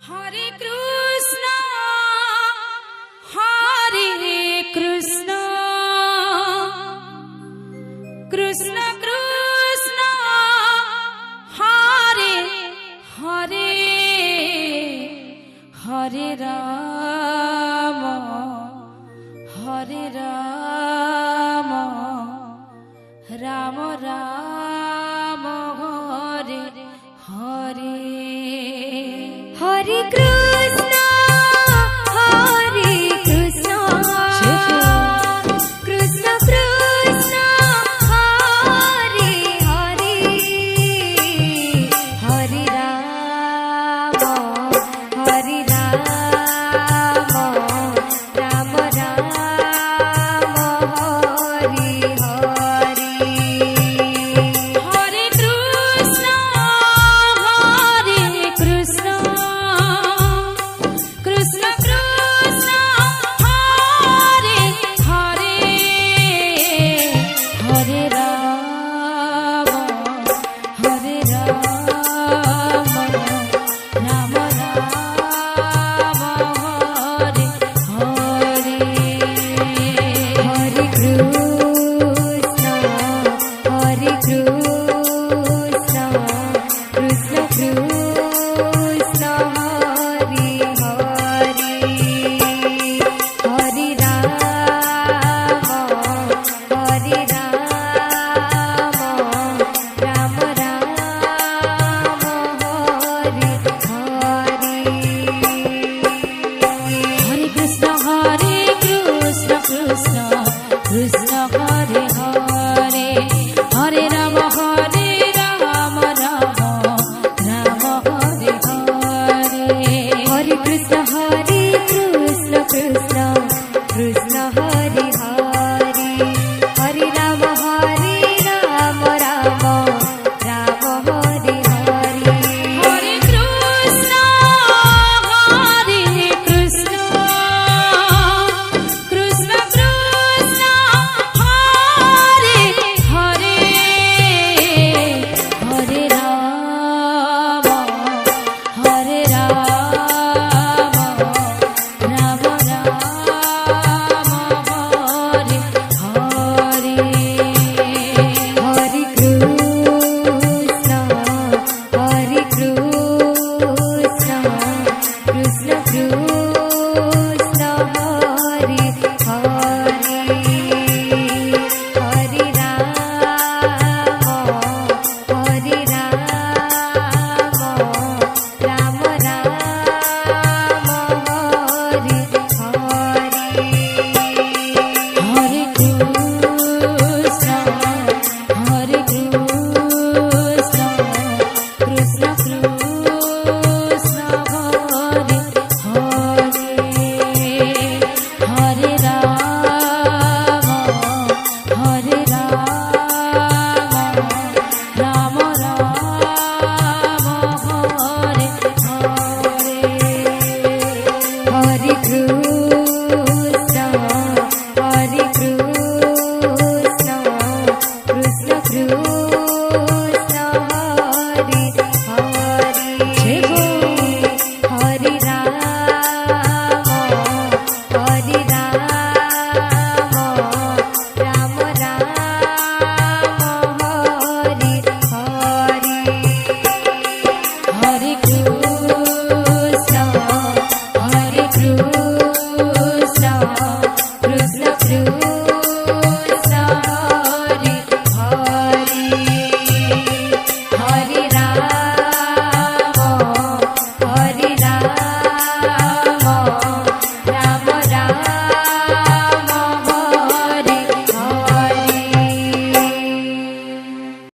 Hare Krishna Hare Krishna Krishna Krishna Hare Hare Hare Ram Ram Ram Hare Hare Hare Krishna Hare Krishna Krishna Krishna Hare Hare Hare Ram Ram Ram Hare Hare Hare Krishna Krishna Krishna Hare Hare Hare Ram Ram Ram Hare Hare Hare Krishna Krishna Krishna Hare Hare Hare Ram Ram Ram Hare Hare Hare Krishna Krishna Krishna Hare Hare Hare Ram Ram Ram Hare Hare Hare Krishna